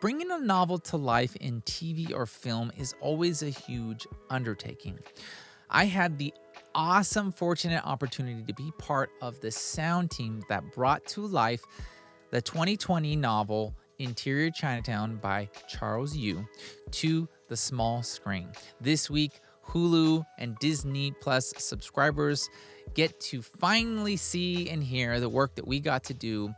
Bringing a novel to life in TV or film is always a huge undertaking. I had the awesome, fortunate opportunity to be part of the sound team that brought to life the 2020 novel Interior Chinatown by Charles Yu to the small screen. This week, Hulu and Disney Plus subscribers get to finally see and hear the work that we got to do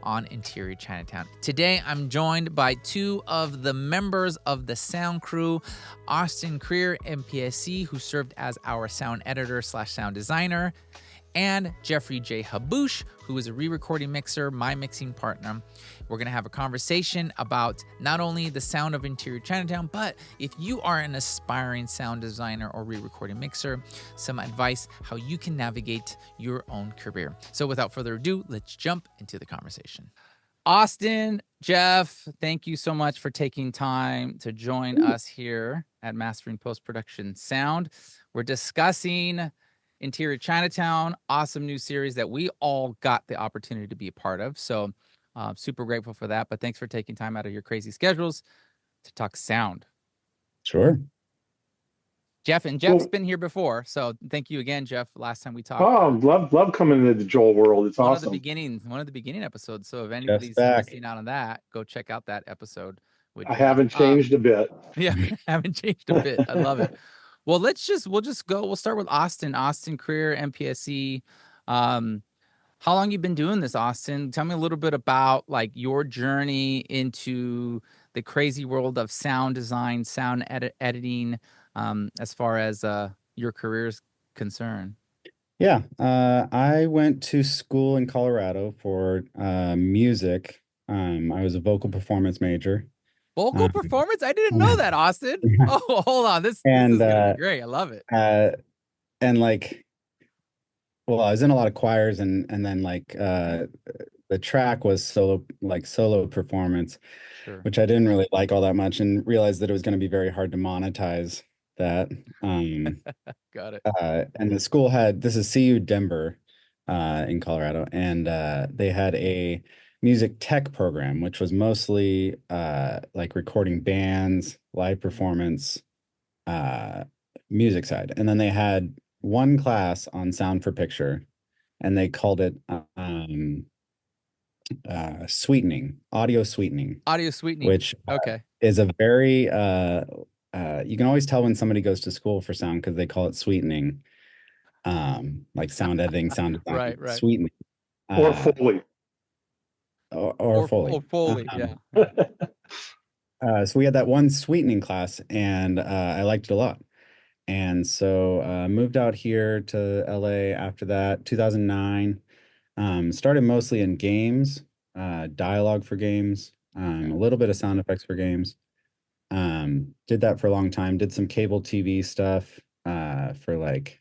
on Interior Chinatown. Today, I'm joined by two of the members of the sound crew, Austin Krier, MPSE, who served as our sound editor / sound designer, and Jeffrey Jay Haboush, who is a re-recording mixer, my mixing partner. We're gonna have a conversation about not only the sound of Interior Chinatown, but if you are an aspiring sound designer or re-recording mixer, some advice how you can navigate your own career. So without further ado, let's jump into the conversation. Austin, Jeff, thank you so much for taking time to join us here at Mastering Post-Production Sound. We're discussing Interior Chinatown, awesome new series that we all got the opportunity to be a part of. So super grateful for that. But thanks for taking time out of your crazy schedules to talk sound. Sure. Jeff's been here before. So thank you again, Jeff. Last time we talked. Oh, love coming into the Joel world. It's awesome. One of the beginning episodes. So if anybody's missing out on that, go check out that episode. I haven't changed a bit. Yeah, haven't changed a bit. I love it. Well, we'll start with Austin Krier, MPSE. How long you been doing this, Austin? Tell me a little bit about like your journey into the crazy world of sound design, sound editing, as far as your career is concerned. Yeah, I went to school in Colorado for music. I was a vocal performance major. Vocal performance? I didn't know that, Austin. Oh, hold on. This is gonna be great. I love it. And like, well, I was in a lot of choirs, and then like the track was solo performance, sure, which I didn't really like all that much, and realized that it was going to be very hard to monetize that. Got it. And the school this is CU Denver in Colorado, and they had a music tech program, which was mostly like recording bands, live performance, music side. And then they had one class on sound for picture, and they called it sweetening, audio sweetening, which is a very you can always tell when somebody goes to school for sound because they call it sweetening, like sound editing, sound design, right, sweetening, or Foley. Or Foley. Yeah. So we had that one sweetening class, and I liked it a lot. And so moved out here to LA after that, 2009. Started mostly in games, dialogue for games, a little bit of sound effects for games. Did that for a long time. Did some cable TV stuff for like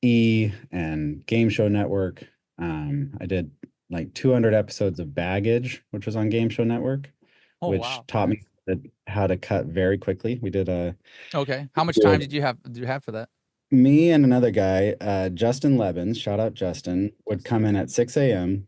E! And Game Show Network. I did like 200 episodes of Baggage, which was on Game Show Network, which taught me how to cut very quickly. We did how much time did you have for that? Me and another guy, Justin Lebens, shout out Justin, would come in at 6 a.m.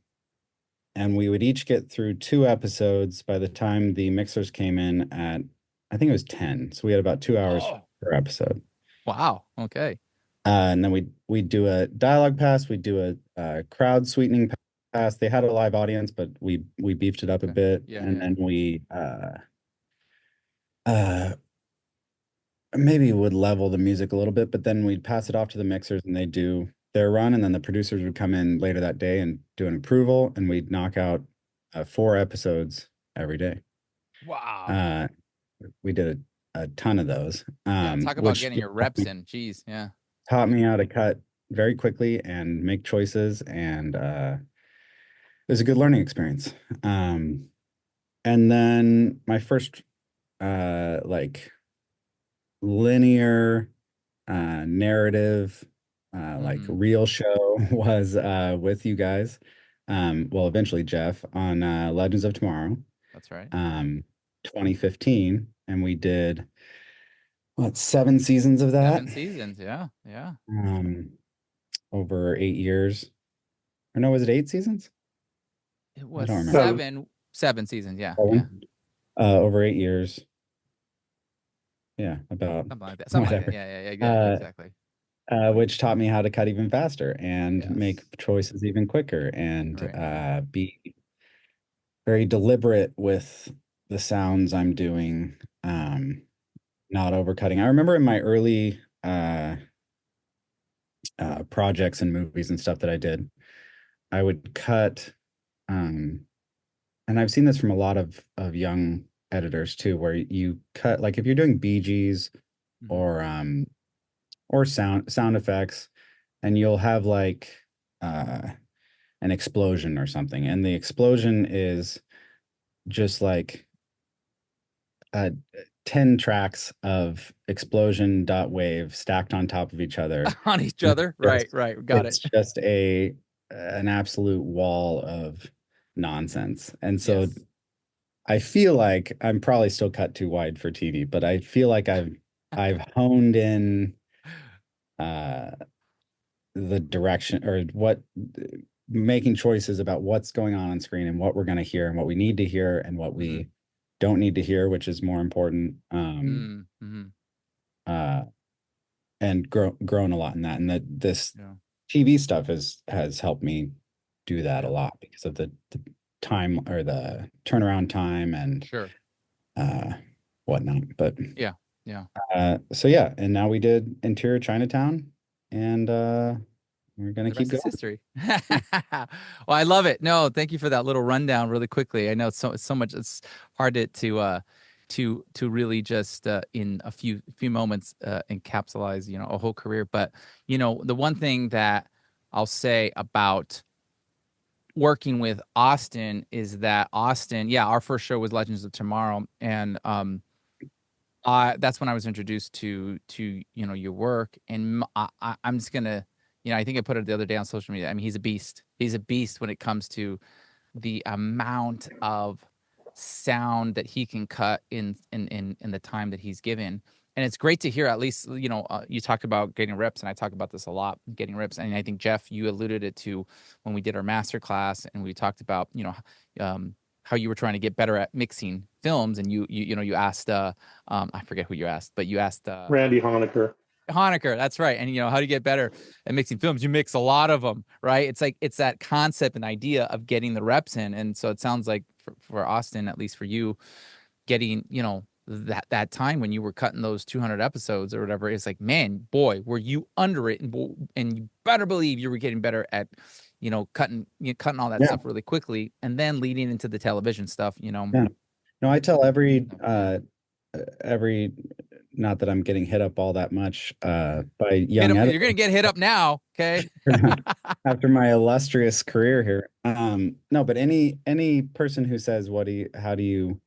and we would each get through 2 episodes by the time the mixers came in at, I think it was 10. So we had about 2 hours per episode. Wow. Okay. And then we'd do a dialogue pass. We'd do a crowd sweetening pass. They had a live audience, but we beefed it up a bit. Yeah, and then we maybe would level the music a little bit, but then we'd pass it off to the mixers and they'd do their run, and then the producers would come in later that day and do an approval, and we'd knock out 4 episodes every day. Wow. We did a ton of those. Talk about getting your reps in. Jeez, yeah. Taught me how to cut very quickly and make choices, and it was a good learning experience. And then my first like linear narrative like real show was with you guys, well, eventually Jeff, on Legends of Tomorrow. That's right. 2015, and we did 7 seasons of that. 7 seasons, yeah. Over 8 years. Or no, was it 8 seasons? It was I don't remember. 7 seasons, yeah. Over 8 years. Yeah, about Something like that. Something like that. whatever. Yeah, exactly. Which taught me how to cut even faster and make Yes. choices even quicker and Right. be very deliberate with the sounds I'm doing, not overcutting. I remember in my early projects and movies and stuff that I did, I would cut, um, and I've seen this from a lot of young editors too, where you cut like if you're doing BGs Hmm. or or sound effects, and you'll have like uh an explosion or something, and the explosion is just like uh 10 tracks of explosion dot wave stacked on top of each other. On each And other. Right. Right. Got it. it's just a an absolute wall of nonsense. And so Yes. I feel like I'm probably still cut too wide for TV, but I feel like I've honed in uh the direction or what making choices about what's going on screen and what we're going to hear and what we need to hear and what Hmm. we don't need to hear, which is more important. Mm-hmm. Uh, and grown a lot in that. And that this Yeah. TV stuff has helped me do that a Yeah. lot because of the time or the turnaround time and Sure. uh, whatnot. But Yeah. Yeah. so yeah, and now we did Interior Chinatown, and we're gonna The keep rest is going. history. Well, I love it. No, thank you for that little rundown really quickly. I know it's so much. It's hard to really just in a few moments encapsulize a whole career. But the one thing that I'll say about working with Austin is that Austin, yeah, our first show was Legends of Tomorrow, and that's when I was introduced to your work, and I'm just gonna, I think I put it the other day on social media. I mean, he's a beast. He's a beast when it comes to the amount of sound that he can cut in the time that he's given. And it's great to hear, at least, you talked about getting reps, and I talk about this a lot, getting reps. And I think, Jeff, you alluded it to when we did our master class, and we talked about, how you were trying to get better at mixing films, and you asked, I forget who you asked, but you asked Randy Honecker. Honecker, that's right. And how do you get better at mixing films? You mix a lot of them, right? It's like it's that concept and idea of getting the reps in. And so it sounds like for Austin, at least for you, getting that time when you were cutting those 200 episodes or whatever, it's like, man, boy, were you under it, and you better believe you were getting better at cutting all that Yeah, stuff really quickly, and then leading into the television stuff. yeah. No, I tell every not that I'm getting hit up all that much by Hit young up, you're editors gonna get hit up now, okay? after my illustrious career here. No, but any person who says how do you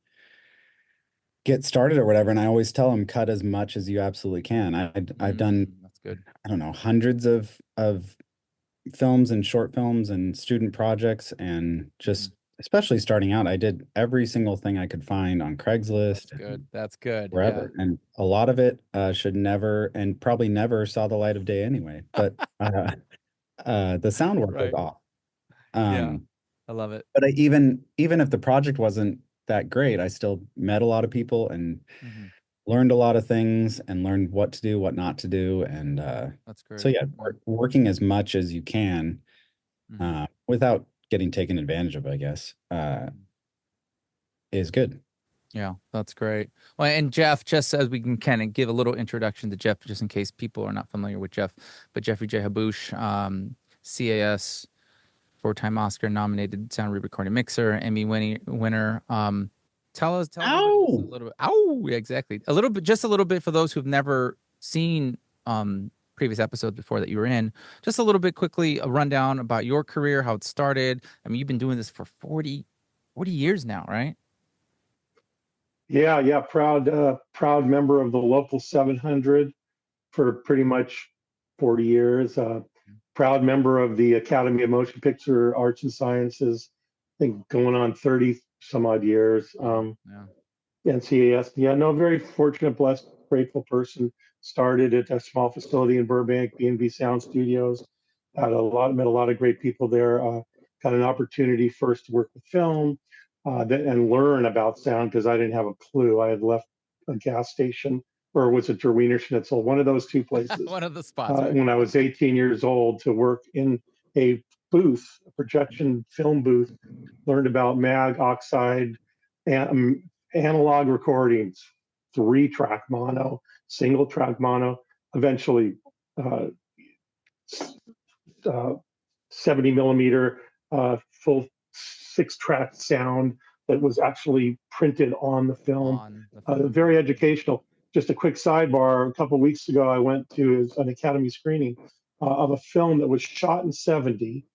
get started or whatever, and I always tell them cut as much as you absolutely can. I've done, That's good. I don't know, hundreds of films and short films and student projects, and Mhm. just especially starting out, I did every single thing I could find on That's Craigslist and good. That's good. Yeah. wherever. And a lot of it should never and probably never saw the light of day anyway. But the sound work was Right. off. Yeah. Um, I love it. but even if the project wasn't that great, I still met a lot of people and Hmm. learned a lot of things and learned what to do, what not to do. And That's so great. yeah, Yeah. working as much as you can Hmm. without getting taken advantage of, I guess, is good. Yeah, that's great. Well, and Jeff, just as we can kind of give a little introduction to Jeff, just in case people are not familiar with Jeff, but Jeffrey Jay Haboush, CAS, four-time Oscar-nominated sound re-recording mixer, Emmy winner. Tell everybody just a Ow! little bit. Oh, yeah, exactly. Just a little bit for those who've never seen previous episodes before that you were in. Just a little bit quickly, a rundown about your career, how it started. I mean, you've been doing this for 40 years now, right? Yeah, yeah, proud member of the local 700 for pretty much 40 years. Proud member of the Academy of Motion Picture Arts and Sciences. I think going on 30 some odd years. Wow. Yeah. NCAS. Yeah, no, very fortunate, blessed, grateful person. Started at a small facility in Burbank, B&B Sound Studios. Met a lot of great people there. Got an opportunity first to work with film, and learn about sound because I didn't have a clue. I had left a gas station, or was it der Wiener Schnitzel, one of those two places, One of the spots, right? when I was 18 years old, to work in a booth, a projection film booth. Learned about mag, oxide, and analog recordings, 3-track mono, single track mono, eventually uh, uh, 70 millimeter full 6-track sound that was actually printed on the film. On the film. Very educational. Just a quick sidebar. A couple of weeks ago, I went to an Academy screening of a film that was shot in 70.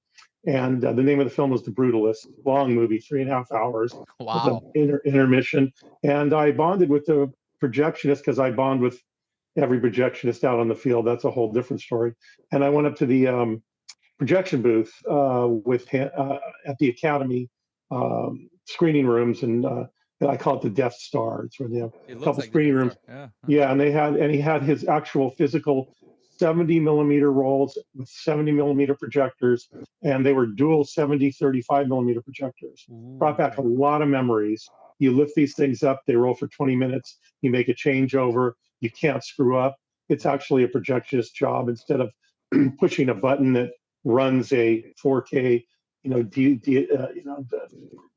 And the name of the film was The Brutalist. Long movie, 3.5 hours. Wow. With an intermission. And I bonded with the projectionist because I bond with every projectionist out on the field. That's a whole different story. And I went up to the projection booth at the Academy screening rooms, and I call it the Death Star. It's where they have a couple like screening rooms. Yeah. Yeah, and he had his actual physical 70 millimeter rolls with 70 millimeter projectors, and they were dual 70 35 millimeter projectors. Brought back a lot of memories. You lift these things up, they roll for 20 minutes, you make a changeover, you can't screw up. It's actually a projectionist job. Instead of pushing a button that runs a 4K,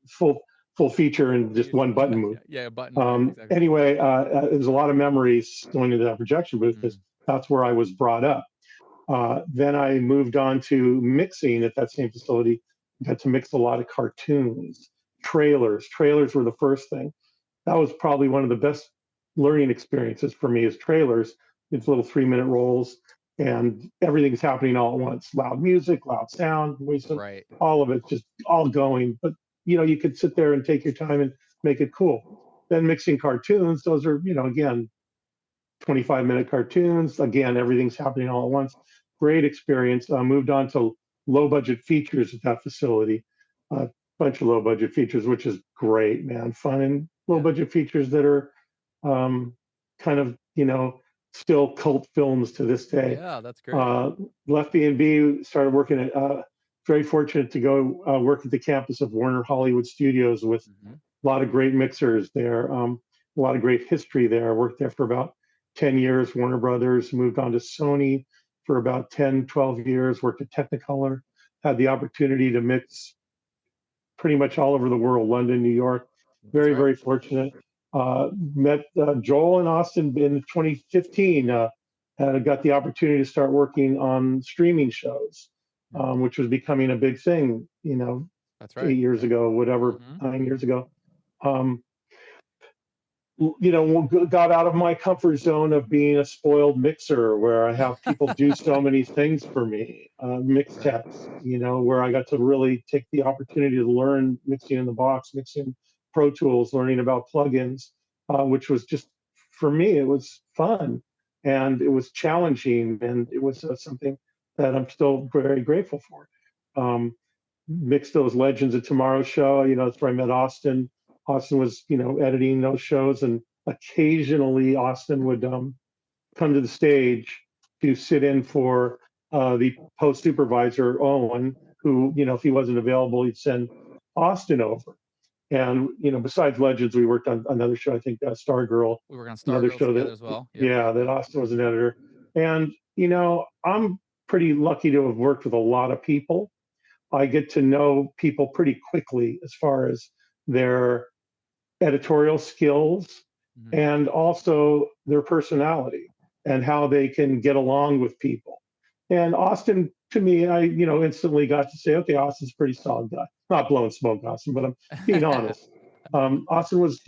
full feature and just one button move. Yeah, a button. Exactly. Anyway, there's a lot of memories going into that projection booth because that's where I was brought up. Then I moved on to mixing at that same facility. Got to mix a lot of cartoons, trailers. Trailers were the first thing. That was probably one of the best learning experiences for me, is trailers. It's little 3-minute rolls, and everything's happening all at once. Loud music, loud sound, voice, right. All of it just all going. But you could sit there and take your time and make it cool. Then mixing cartoons, those are, again, 25-minute cartoons. Again, everything's happening all at once. Great experience. Moved on to low budget features at that facility. A bunch of low budget features, which is great, man. Fun, and low budget features that are kind of, still cult films to this day. Yeah, that's great. Left B&B, started working at, very fortunate to go work at the campus of Warner Hollywood Studios with a lot of great mixers there, a lot of great history there. I worked there for about 10 years, Warner Brothers, moved on to Sony for about 10, 12 years, worked at Technicolor, had the opportunity to mix pretty much all over the world, London, New York. Very, very fortunate. Met Joel and Austin in 2015. Got the opportunity to start working on streaming shows, which was becoming a big thing, That's right. 8 years ago, whatever, 9 years ago. Got out of my comfort zone of being a spoiled mixer, where I have people do so many things for me, mix techs, where I got to really take the opportunity to learn mixing in the box, mixing Pro Tools, learning about plugins, which was just, for me, it was fun, and it was challenging, and it was something that I'm still very grateful for. Mixed those Legends of Tomorrow show, that's where I met Austin. Austin was, editing those shows, and occasionally Austin would come to the stage to sit in for the post supervisor, Owen, who, if he wasn't available, he'd send Austin over. And, besides Legends, we worked on another show, I think, Stargirl. We were on Stargirl together as well. Yep. Yeah, that Austin was an editor. And, I'm pretty lucky to have worked with a lot of people. I get to know people pretty quickly as far as their editorial skills and also their personality and how they can get along with people. And Austin, to me, I instantly got to say, okay, Austin's a pretty solid guy. Not blowing smoke, Austin, but I'm being honest. Austin was,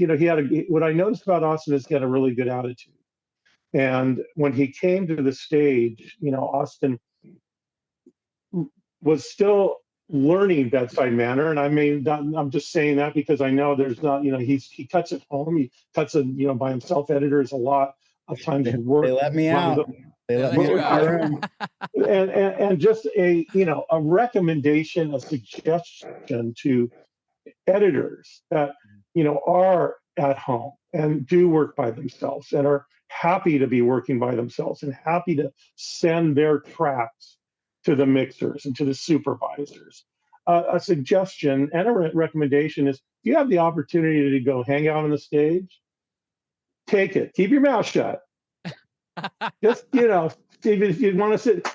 what I noticed about Austin is he had a really good attitude. And when he came to the stage, Austin was still learning bedside manner. And I mean, I'm just saying that because I know there's not, he cuts at home. He cuts by himself. Editors a lot of times work. They let me out. They let me out. And just a recommendation, a suggestion to editors that, are at home and do work by themselves and are happy to be working by themselves and happy to send their tracks to the mixers and to the supervisors. a suggestion and a recommendation is, if you have the opportunity to go hang out on the stage, take it. Keep your mouth shut. Just, even if you want to sit,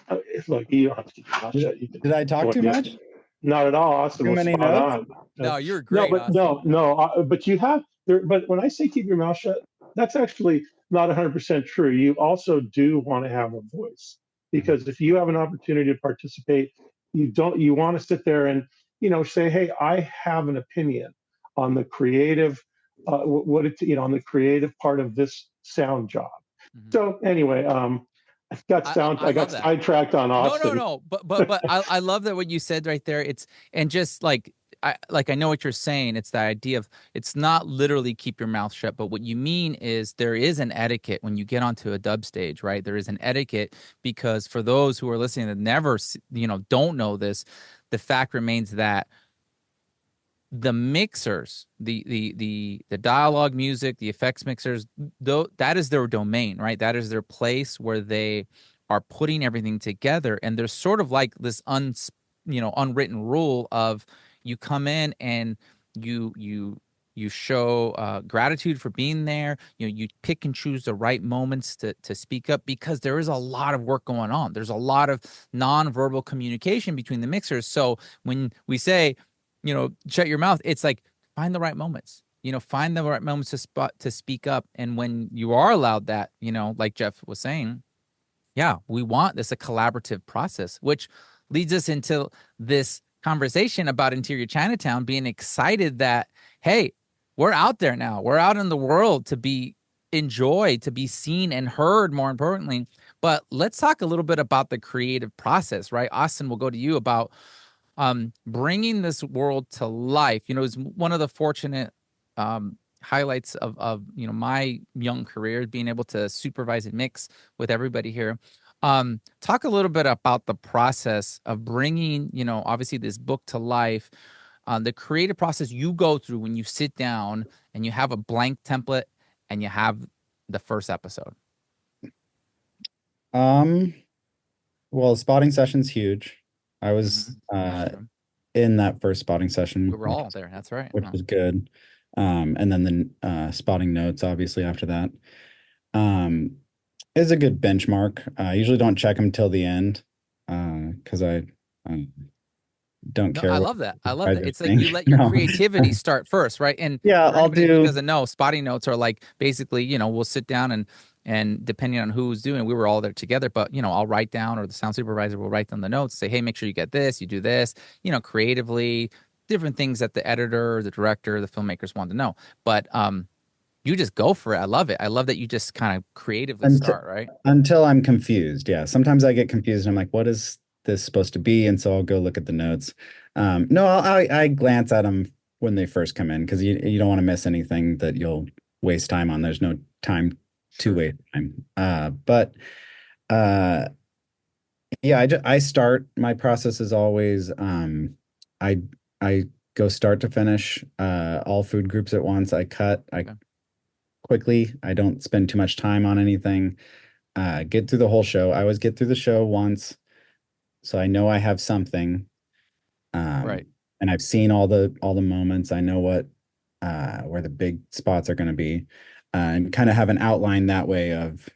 look, you don't have to keep your mouth shut. Did I talk too much? Not at all. Austin Too was many spot notes? on. No, you're great. No, but Austin. but you have there. But when I say keep your mouth shut, that's actually not 100% true. You also do want to have a voice, because if you have an opportunity to participate, you want to sit there and say, hey, I have an opinion on the creative, on the creative part of this sound job. Mhm. So anyway, I got sidetracked on Austin. No. But I love that what you said right there. It's, and just like I know what you're saying. It's the idea of, it's not literally keep your mouth shut, but what you mean is there is an etiquette when you get onto a dub stage, right? There is an etiquette, because for those who are listening that never, don't know this, the fact remains that the mixers, the dialogue music, the effects mixers, though, that is their domain, right? That is their place where they are putting everything together. And there's sort of like this unwritten rule of, you come in and you show gratitude for being there. You pick and choose the right moments to speak up, because there is a lot of work going on. There's a lot of nonverbal communication between the mixers. So when we say, shut your mouth, it's like, find the right moments, find the right moments to speak up. And when you are allowed that, like Jeff was saying, yeah, we want this a collaborative process, which leads us into this conversation about Interior Chinatown, being excited that, hey, we're out there now. We're out in the world to be enjoyed, to be seen and heard, more importantly. But let's talk a little bit about the creative process, right? Austin, we'll go to you about bringing this world to life. It's one of the fortunate highlights of my young career, being able to supervise and mix with everybody here. Talk a little bit about the process of bringing, obviously this book to life, the creative process you go through when you sit down and you have a blank template and you have the first episode. Well, spotting session's huge. I was in that first spotting session. We were all there. That's right. Which was good. And then the spotting notes, obviously, after that. Is a good benchmark. I usually don't check them till the end, because I don't care. I love that. It's like you let your creativity start first, right? And yeah, I'll do. Who doesn't know, spotting notes are like, basically, we'll sit down and depending on who's doing it, we were all there together, but I'll write down, or the sound supervisor will write down the notes, say, hey, make sure you get this, you do this, creatively, different things that the editor, the director, the filmmakers want to know. But you just go for it. I love it. I love that you just kind of creatively start, right? Until I'm confused. Yeah. Sometimes I get confused and I'm like, what is this supposed to be? And so I'll go look at the notes. No, I glance at them when they first come in, because you don't want to miss anything that you'll waste time on. There's no time to waste time. But yeah, I start, my process is always, I go start to finish, all food groups at once. I cut, quickly. I don't spend too much time on anything. Get through the whole show. I always get through the show once, so I know I have something. Right. And I've seen all the moments. I know what where the big spots are going to be, and kind of have an outline that way of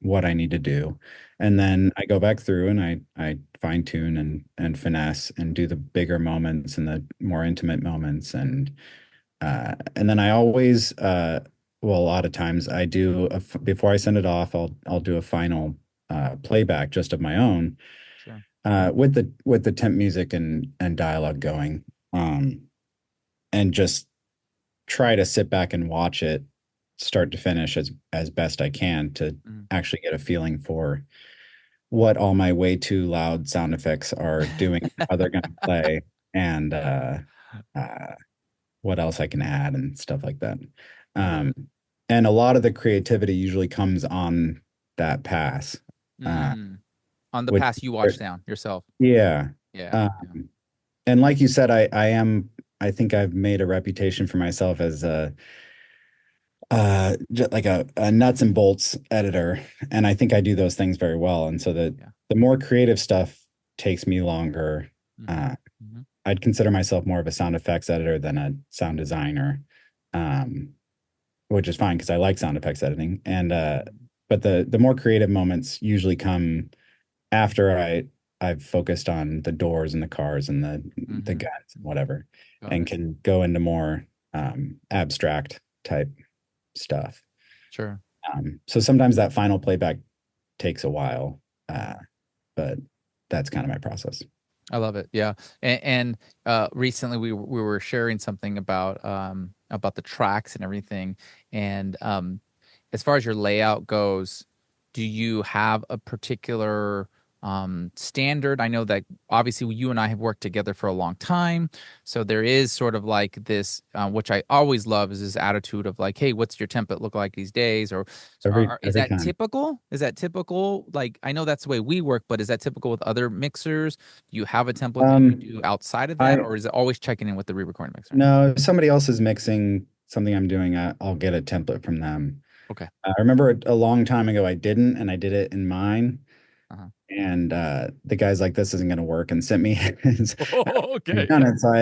what I need to do. And then I go back through and I fine tune and finesse and do the bigger moments and the more intimate moments. And then I always, well, a lot of times I do, before I send it off, I'll do a final playback just of my own, sure. With the temp music and dialogue going, and just try to sit back and watch it start to finish as best I can to actually get a feeling for what all my way too loud sound effects are doing, how they're going to play, and what else I can add and stuff like that. And a lot of the creativity usually comes on that pass. On the pass you watch down yourself. Yeah. Yeah. And like you said, I think I've made a reputation for myself as just like a nuts and bolts editor. And I think I do those things very well. And so the more creative stuff takes me longer. Mhm. Mhm. I'd consider myself more of a sound effects editor than a sound designer, um, which is fine because I like sound effects editing. And but the more creative moments usually come after I've focused on the doors and the cars and the Mhm. guns and whatever, Got and it. can go into more abstract type stuff. Sure. So sometimes that final playback takes a while, Mhm. but that's kind of my process. I love it. Yeah. And recently we were sharing something about the tracks and everything. And as far as your layout goes, do you have a particular standard? I know that obviously you and I have worked together for a long time, so there is sort of like this, which I always love, is this attitude of like, hey, what's your template look like these days? Or so is Every that time. typical? Is that typical? Like, I know that's the way we work, but is that typical with other mixers? Do you have a template that you do outside of that, I or is it always checking in with the re-recording mixer? No, if somebody else is mixing something I'm doing, I'll get a template from them. Okay. I remember a long time ago I didn't, and I did it in mine. Uh-huh. And the guy's like, "This isn't going to work," and sent me his Okay. done it. So I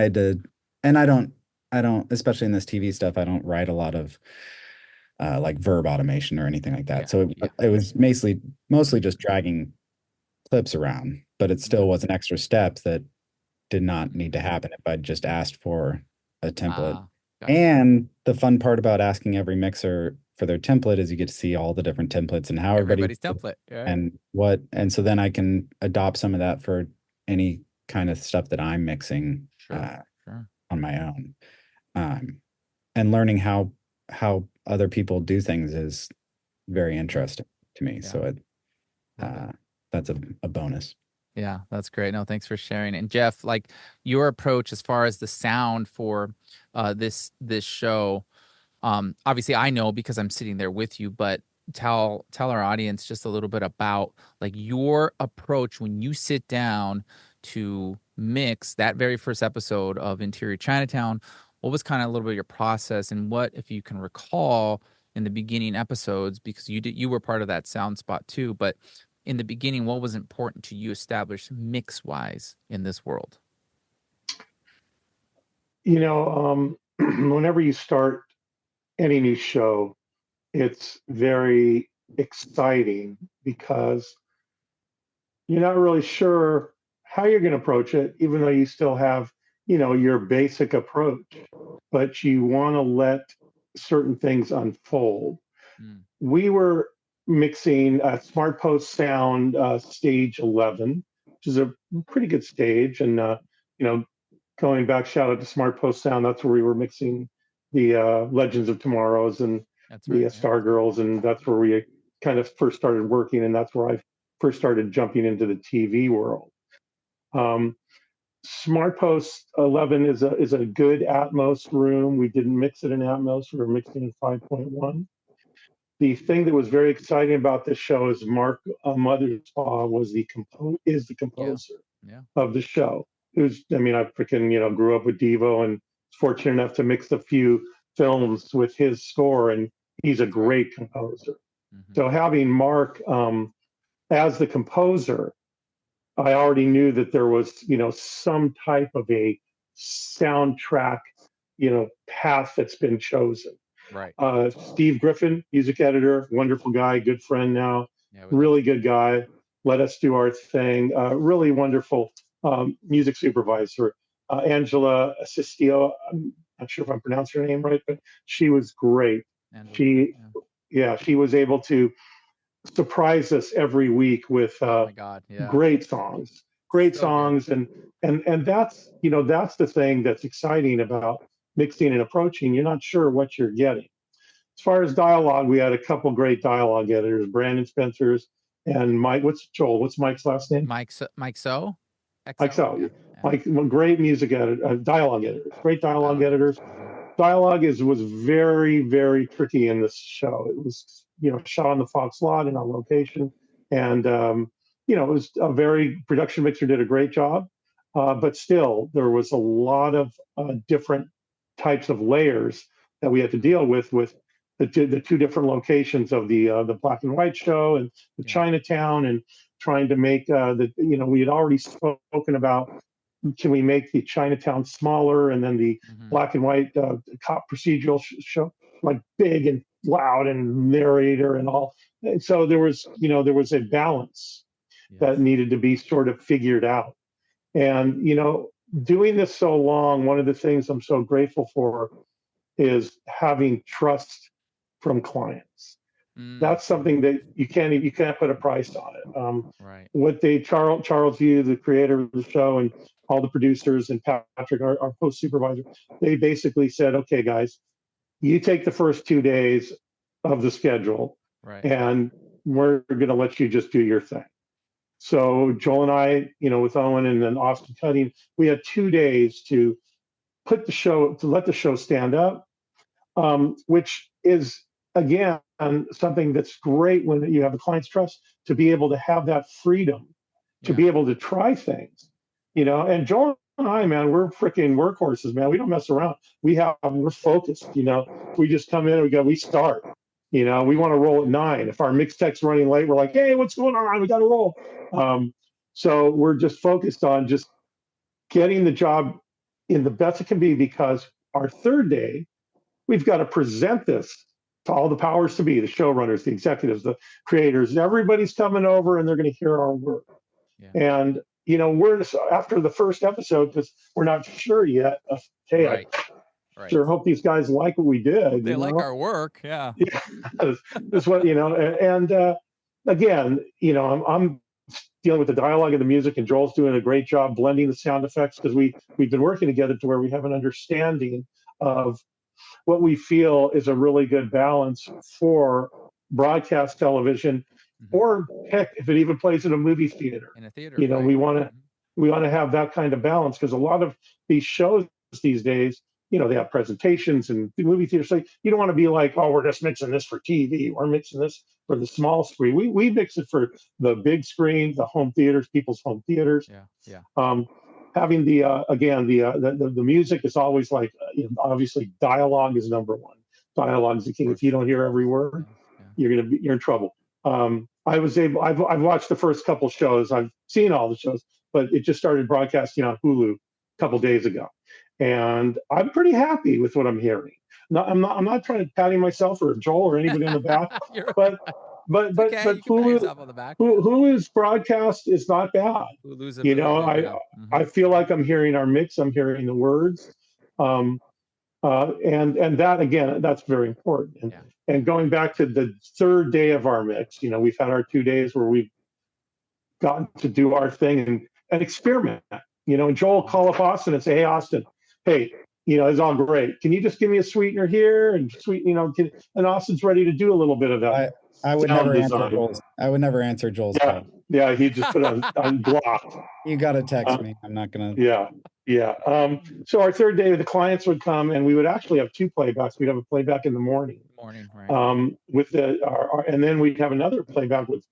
had to, and I don't, especially in this TV stuff, I don't write a lot of like verb automation or anything like that. Yeah. So Yeah. it was mostly just dragging clips around, but it Yeah. still was an extra step that did not Mhm. need to happen if I just asked for a template. Ah, gotcha. And the fun part about asking every mixer for their template is you get to see all the different templates and how everybody Everybody's template, right? and so then I can adopt some of that for any kind of stuff that I'm mixing Sure. Sure. on my own. Um, and learning how other people do things is very Yeah. interesting to me. Yeah. So Love it. that's a bonus. Yeah, that's great. No, thanks for sharing. And Jeff, like your approach as far as the sound for this show, obviously I know because I'm sitting there with you, but tell our audience just a little bit about like your approach when you sit down to mix that very first episode of Interior Chinatown. What was kind of a little bit of your process, and what, if you can recall, in the beginning episodes, because you were part of that sound spot too, but in the beginning, what was important to you establish mix wise in this world? You know, whenever you start any new show, it's very exciting because you're not really sure how you're going to approach it, even though you still have, your basic approach, but you want to let certain things unfold. Mm, We were mixing Smart Post Sound Stage 11, which is a pretty good stage. And, you know, going back, shout out to Smart Post Sound. That's where we were mixing the Legends of Tomorrows and that's the right. Yeah. Stargirls. And that's where we kind of first started working. And that's where I first started jumping into the TV world. Um, Smart Post 11 is a good Atmos room. We didn't mix it in Atmos. We were mixing in 5.1. The thing that was very exciting about this show is Mark Mothersbaugh is the Yeah. composer Yeah. of the show. I mean, I freaking grew up with Devo and was fortunate enough to mix a few films with his score, and he's a That's right. great composer. Hmm. So having Mark as the composer, I already knew that there was some type of a soundtrack path that's been chosen. Right. Steve Griffin, music editor, wonderful guy, good friend now, Yeah, we love really Steve. good guy. Let us do our thing. Really wonderful music supervisor. Angela Assistio, I'm not sure if I'm pronouncing her name right, but she was great. Angela's great. She, Yeah. yeah, she was able to surprise us every week with Oh my God. Yeah. great songs, great So good. songs, and that's the thing that's exciting about mixing and approaching. You're not sure what you're getting. As far as dialogue, we had a couple great dialogue editors, Brandon Spencer's and Mike. What's Mike's last name? Mike So? Mike XO? So. Yeah. Yeah. Mike, great music editor, dialogue editors, great dialogue Dialogue editors. editors. Hmm. Dialogue was very, very tricky in this show. It was shot on the Fox lot and on location, and it was a very production mixer did a great job, but still there was a lot of different types of layers that we had to deal with the two different locations of the black and white show and the Yeah. Chinatown, and trying to make we had already spoken about, can we make the Chinatown smaller, and then the black and white cop procedural show like big and loud and narrator and all. And so there was a balance that needed to be sort of figured out. And doing this so long, one of the things I'm so grateful for is having trust from clients. That's something that you can't put a price on it. Right. What Charles Yu, the creator of the show, and all the producers, and Patrick, our post supervisor, they basically said, okay, guys, you take the first 2 days of the schedule, right, and we're going to let you just do your thing. So Joel and I, with Owen and then Austin cutting, we had 2 days to let the show stand up, which is, again, something that's great when you have the client's trust, to be able to have that freedom to be able to try things, and Joel and I, man, we're freaking workhorses, man. We don't mess around. We're focused, we just come in and we start, we want to roll at 9. If our mix tech's running late, we're like, hey, what's going on? We got to roll. So we're just focused on just getting the job in the best it can be, because our third day, we've got to present this to all the powers to be, the showrunners, the executives, the creators. Everybody's coming over and they're going to hear our work. Yeah. And, we're after the first episode, because we're not sure yet. Hey, right. I sure hope these guys like what we did. They like our work. Yeah. That's what, and again, I'm dealing with the dialogue and the music, and Joel's doing a great job blending the sound effects, because we've been working together to where we have an understanding of what we feel is a really good balance for broadcast television, or heck, if it even plays in a movie theater. In a theater, right. we want to have that kind of balance, because a lot of these shows these days, they have presentations and the movie theaters. So you don't want to be like, oh, we're just mixing this for TV. We're mixing this for the small screen. We mix it for the big screen, the home theaters, people's home theaters. Yeah. Having the music is always like, obviously dialogue is number one. Dialogue is the king. If you don't hear every word, you're in trouble. I've watched the first couple shows. I've seen all the shows, but it just started broadcasting on Hulu a couple days ago, and I'm pretty happy with what I'm hearing. I'm not trying to patting myself or Joel or anybody on the back, but Hulu's broadcast is not bad. I feel like I'm hearing our mix. I'm hearing the words, and that, again, that's very important. And going back to the third day of our mix, we've had our 2 days where we've gotten to do our thing and experiment. And Joel call up Austin and say, hey, Austin, hey, it's all great. Can you just give me a sweetener here and and Austin's ready to do a little bit of that. I would never answer Joel's call. Yeah, he just put on block. You got to text me. I'm not gonna. Yeah. So our third day, the clients would come, and we would actually have 2 playbacks. We'd have a playback in the morning. Right. With and then we'd have another playback with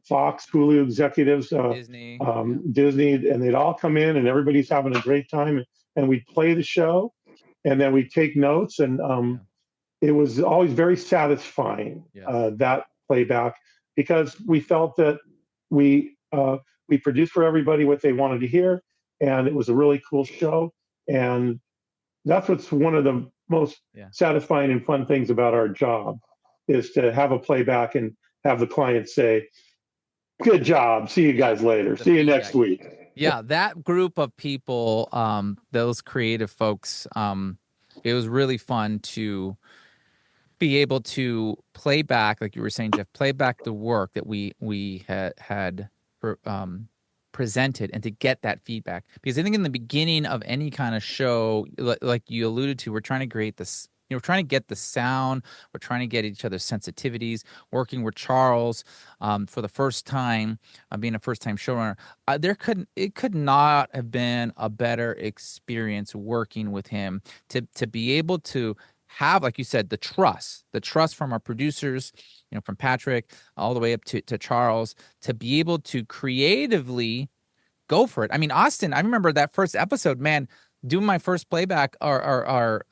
Fox, Hulu executives, Disney, Disney, and they'd all come in, and everybody's having a great time, and we'd play the show, and then we'd take notes, and it was always very satisfying, that playback, because we felt that we produced for everybody what they wanted to hear, and it was a really cool show. And that's what's one of the most satisfying and fun things about our job, is to have a playback and have the client say, good job, see you guys later, see you next week. Yeah, that group of people, those creative folks, it was really fun to be able to play back, like you were saying, Jeff, play back the work that we had presented, and to get that feedback. Because I think in the beginning of any kind of show, like you alluded to, we're trying to create this, we're trying to get the sound, we're trying to get each other's sensitivities. Working with Charles for the first time, being a first-time showrunner, it could not have been a better experience working with him, to be able to have, like you said, the trust from our producers, from Patrick all the way up to Charles, to be able to creatively go for it. I mean, Austin, I remember that first episode, man, doing my first playback, our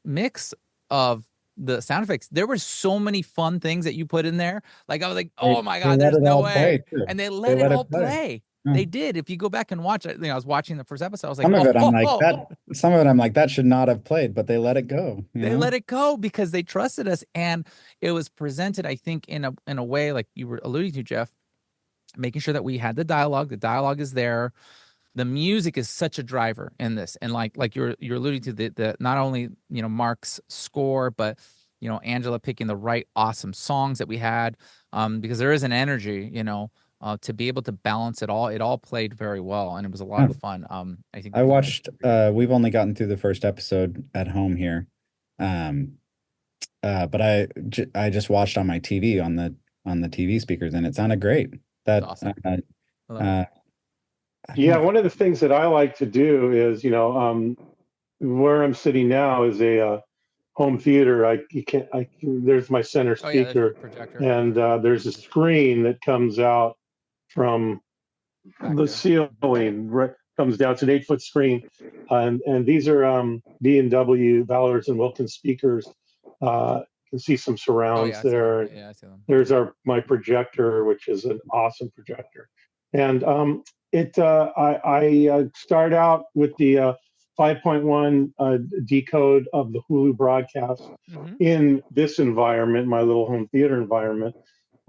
mix of the sound effects, there were so many fun things that you put in there. Like I was like, They oh my they God, let there's it no all play way. too. And they They let it let all it play. play. Yeah. They did. If you go back and watch it, I was watching the first episode. I was like, Some of it I'm like oh, that. Some of it I'm like that should not have played, but they let it go. You they know? let it go because they trusted us. And it was presented, I think, in a way like you were alluding to, Jeff, making sure that we had the dialogue. The dialogue is there. The music is such a driver in this, and like you're alluding to the not only Mark's score, but Angela picking the right awesome songs that we had, because there is an energy, to be able to balance it all. It all played very well, and it was a lot Yeah. of fun. I think I watched. We've only gotten through the first episode at home here, but I just watched on my TV on the TV speakers, and it sounded great. it's That awesome. I love it. I Yeah, don't one of the things that I like to do is, where I'm sitting now is a home theater. There's my center Oh yeah, there's speaker, projector and there's a screen that comes out from back the there. ceiling, right, comes down. It's an 8-foot screen, and these are B&W Valors and Wilkins speakers. You can see some Oh surrounds yeah, I see them. there. Yeah, I see them. There's my projector, which is an awesome projector, and I start out with the 5.1 decode of the Hulu broadcast Mm-hmm. in this environment, my little home theater environment,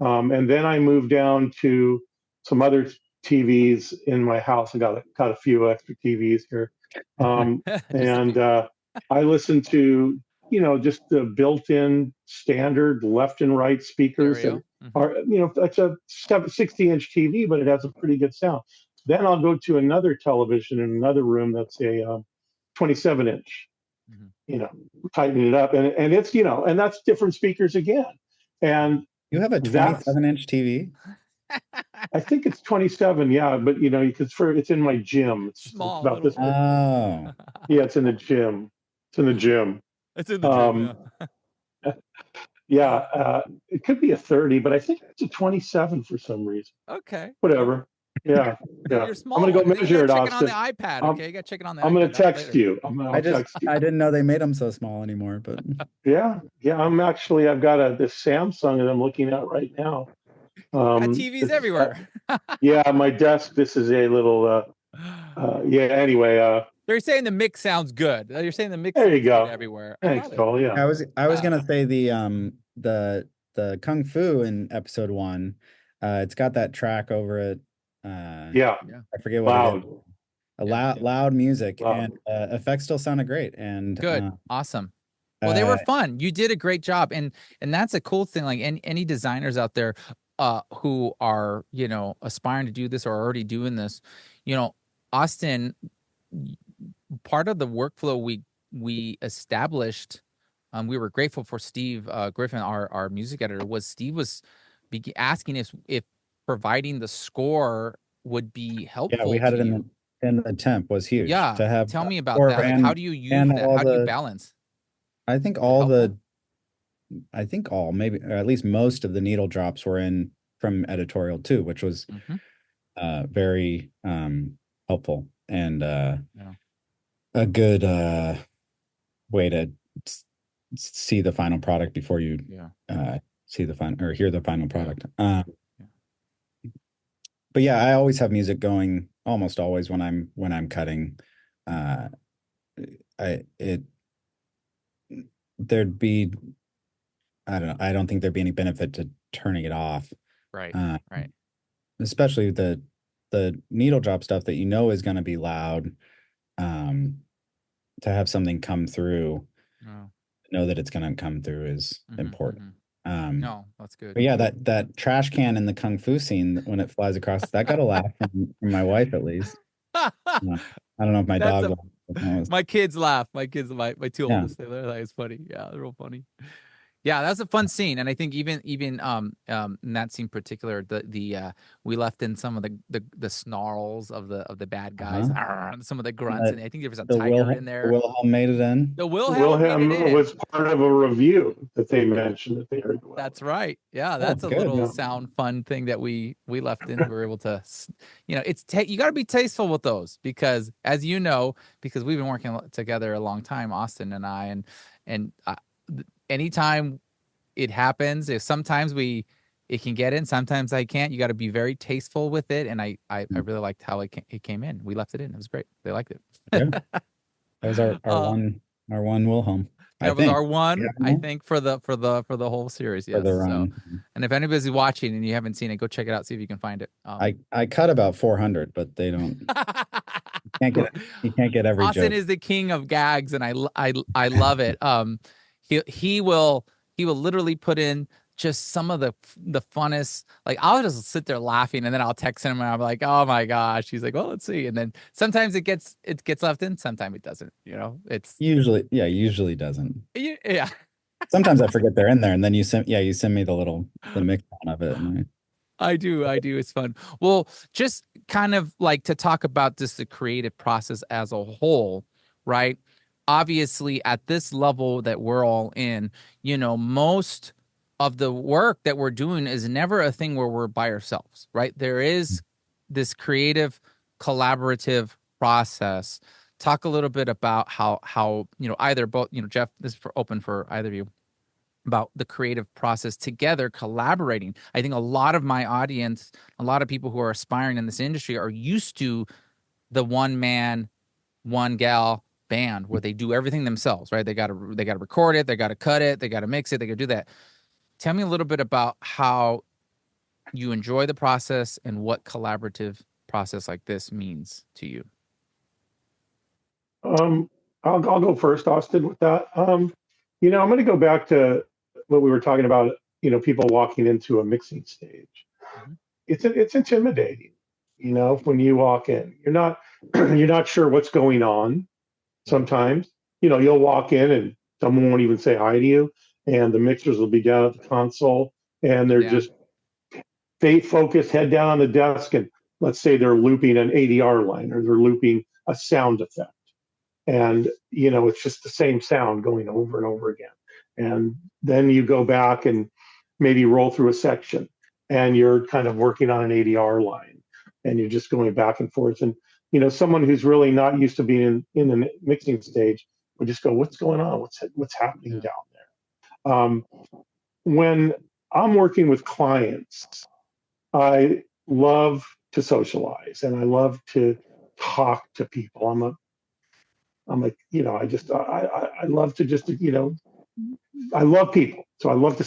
and then I moved down to some other TVs in my house. I got a few extra TVs here, Just a and few. I listen to just the built-in standard left and right speakers that Stereo. Mm-hmm. are it's a 60-inch TV, but it has a pretty good sound. Then I'll go to another television in another room that's a 27-inch. Mm-hmm. Tighten it up, and it's and that's different speakers again, and You have a that's 27-inch TV? I think it's 27, yeah, but it's in my gym. It's just Small, about little. this big. Oh, Yeah, it's in the gym. It's in the gym. It's in the gym. Um, Yeah. yeah, it could be a 30, but I think it's a 27 for some reason. Okay. Whatever. Yeah, yeah. You're small. I'm gonna go one. You measure it, gotta check it on the Austin. iPad. I'm, Okay, you gotta check it on the I'm gonna iPad text later. you. I'll text you. I didn't know they made them so small anymore, but Yeah, yeah. I've got this Samsung that I'm looking at right now. Got TVs everywhere. Yeah, my desk. This is a little. Yeah. Anyway. They're saying the mix sounds good. You're saying the mix There you sounds good go. everywhere. Thanks, I love it. Cole. Yeah. I was gonna say the Kung Fu in episode 1, it's got that track over it. Yeah. I forget what it is. Loud. Loud music, Loud. and effects still sounded great. And Good. Awesome. Well, they were fun. You did a great job, and that's a cool thing. Like any designers out there who are aspiring to do this or already doing this, Austin, part of the workflow we established, we were grateful for Steve Griffin, our music editor. Steve was asking if providing the score would be helpful. Yeah, we had to it you. in the temp was huge. Yeah, to have tell me about score that. Like, how do you use that? How do you balance? I think maybe, or at least most of the needle drops were in from editorial too, which was very helpful and a good way to see the final product before you see the final or hear the final product. But yeah, I always have music going almost always when I'm cutting. There'd be, I don't know, I don't think there'd be any benefit to turning it off. Right. Right. Especially the needle drop stuff that is going to be loud. To have something come through, know that it's going to come through is important. No, that's good. But yeah, that trash can in the Kung Fu scene when it flies across, that got a laugh from my wife at least. I don't know if my dog. My kids laugh. My kids, my two oldest, they're like, it's funny. Yeah, they're real funny. Yeah, that's a fun scene, and I think even in that scene in particular, we left in some of the snarls of the bad guys, some of the grunts, and I think there was a tiger in there. Wilhelm made it in. The Wilhelm made it in. Was part of a review that they mentioned that they heard. That's right. Yeah, that's a little sound fun thing that we left in. We were able to, it's you got to be tasteful with those because, as you know, because we've been working together a long time, Austin and I, and anytime it happens, if sometimes it can get in, sometimes I can't. You got to be very tasteful with it. And I really liked how it came in. We left it in. It was great. They liked it. Yeah, that was our one Wilhelm. I That was think. our one, Yeah, I think, for the whole series. for Yes. the So, run. and if anybody's watching and you haven't seen it, go check it out. See if you can find it. I cut about 400, but they don't. You can't get every Austin joke. is the king of gags, and I love it. He will literally put in just some of the funnest. Like, I'll just sit there laughing, and then I'll text him, and I'm like, oh my gosh. He's like, well, let's see. And then sometimes it gets left in, sometimes it doesn't. It's usually doesn't. yeah. Sometimes I forget they're in there, and then you send me the mix of it, and I do. It's fun. Well, just kind of like to talk about just the creative process as a whole, right? Obviously, at this level that we're all in, most of the work that we're doing is never a thing where we're by ourselves, right? There is this creative, collaborative process. Talk a little bit about how either both, Jeff, this is open for either of you, about the creative process together, collaborating. I think a lot of my audience, a lot of people who are aspiring in this industry are used to the one man, one gal band where they do everything themselves, right? They got to record it, they got to cut it, they got to mix it, they got to do that. Tell me a little bit about how you enjoy the process and what collaborative process like this means to you. I'll go first, Austin, with that. I'm going to go back to what we were talking about. People walking into a mixing stage. Mm-hmm. It's intimidating. When you walk in, you're not sure what's going on. Sometimes, you'll walk in and someone won't even say hi to you, and the mixers will be down at the console, and they're just focused, head down on the desk, and let's say they're looping an ADR line or they're looping a sound effect. And, it's just the same sound going over and over again. And then you go back and maybe roll through a section and you're kind of working on an ADR line and you're just going back and forth. And, someone who's really not used to being in the mixing stage would just go, what's going on? What's happening down there? When I'm working with clients, I love to socialize and I love to talk to people. I love to just, I love people. So I love to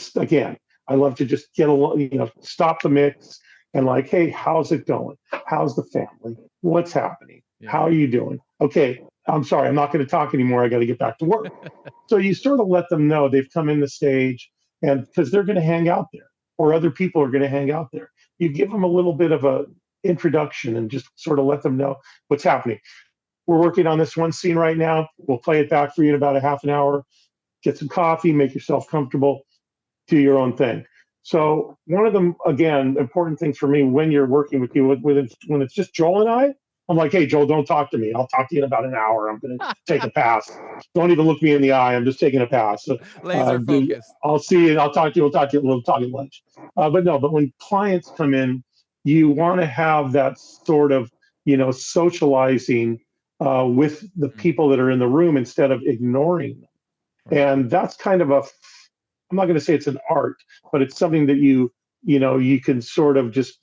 just get along, stop the mix and like, hey, how's it going? How's the family? What's happening? Yeah. How are you doing? Okay, I'm sorry, I'm not going to talk anymore. I got to get back to work. So you sort of let them know they've come in the stage and because they're going to hang out there or other people are going to hang out there. You give them a little bit of a introduction and just sort of let them know what's happening. We're working on this one scene right now. We'll play it back for you in about a half an hour. Get some coffee, make yourself comfortable, do your own thing. So one of the, again, important things for me when you're working with you, when it's just Joel and I'm like, hey, Joel, don't talk to me. I'll talk to you in about an hour. I'm going to take a pass. Don't even look me in the eye. I'm just taking a pass. So, laser focused. I'll see you. I'll talk to you. We'll talk at lunch. But when clients come in, you want to have that sort of, socializing with the people that are in the room instead of ignoring them. And that's kind of I'm not going to say it's an art, but it's something that you can sort of just,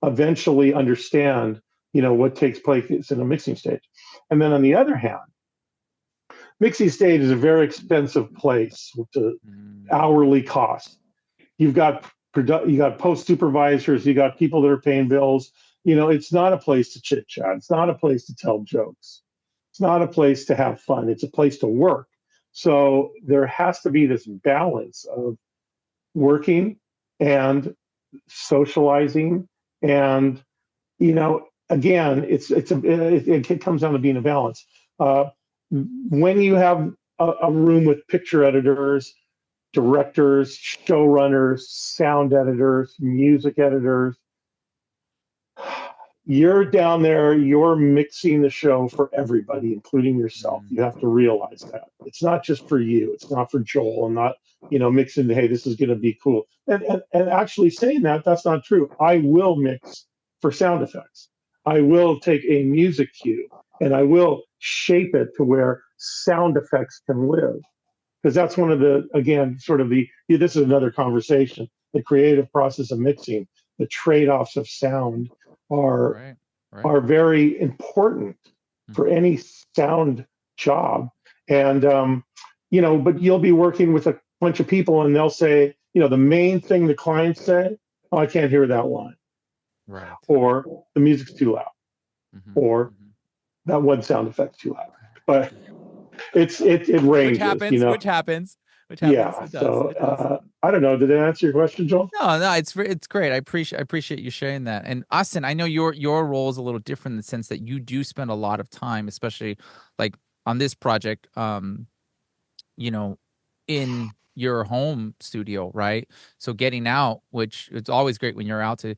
eventually understand, what takes place in a mixing stage. And then on the other hand, mixing stage is a very expensive place with the hourly cost. You've got post supervisors, you got people that are paying bills. It's not a place to chit chat. It's not a place to tell jokes. It's not a place to have fun. It's a place to work. So there has to be this balance of working and socializing, and again, it comes down to being a balance. When you have a room with picture editors, directors, showrunners, sound editors, music editors, you're down there, you're mixing the show for everybody, including yourself. You have to realize that. It's not just for you. It's not for Joel. I'm not, mixing, hey, this is going to be cool. And actually saying that's not true. I will mix for sound effects. I will take a music cue and I will shape it to where sound effects can live. because that's one of the, again, sort of this is another conversation. The creative process of mixing, the trade-offs of sound are Right. are very important for any sound job. And but you'll be working with a bunch of people, and they'll say, the main thing the clients say, "Oh, I can't hear that line," Right. or "The music's too loud," Mm-hmm. or Mm-hmm. "That one sound effect's too loud." But it Which ranges, happens. Which happens. Which happens. Yeah. It does. So It does. I don't know. Did that answer your question, Joel? No, it's great. I appreciate you sharing that. And Austin, I know your role is a little different in the sense that you do spend a lot of time, especially like on this project, you know, in your home studio, right? So getting out, which it's always great when you're out to,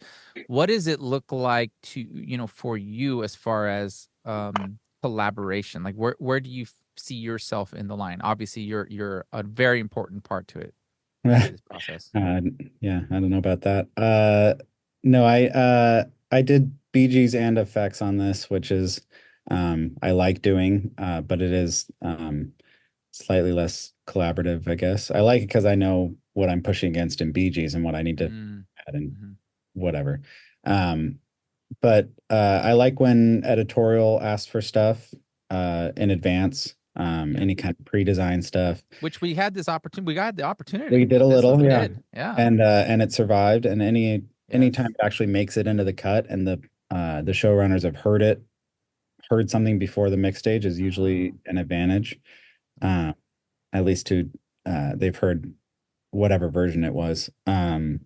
what does it look like to, for you as far as collaboration? Like where do you see yourself in the line? Obviously, you're a very important part to it, to this process. Yeah, I don't know about that. No, I did BGs and effects on this, which is I like doing, but it is slightly less collaborative, I guess. I like it because I know what I'm pushing against in BGs and what I need to add and Mm-hmm. whatever. Um, but I like when editorial asks for stuff in advance, any kind of pre-design stuff. Which we had this opportunity. We got the opportunity. We did a This little, one we yeah. did. Yeah. And it survived. And anytime Yes. it actually makes it into the cut and the showrunners have heard something before the mix stage is usually an advantage. Uh, at least they've heard whatever version it was. So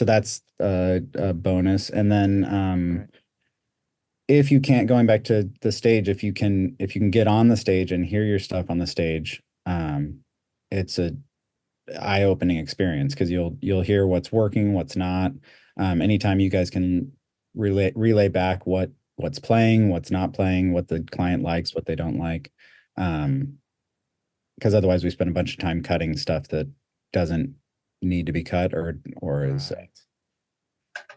that's a bonus. And then Right. if you can't, going back to the stage, if you can get on the stage and hear your stuff on the stage, it's a eye-opening experience because you'll hear what's working, what's not. Anytime you guys can relay back what's playing, what's not playing, what the client likes, what they don't like. Because otherwise we spend a bunch of time cutting stuff that doesn't need to be cut or is Right.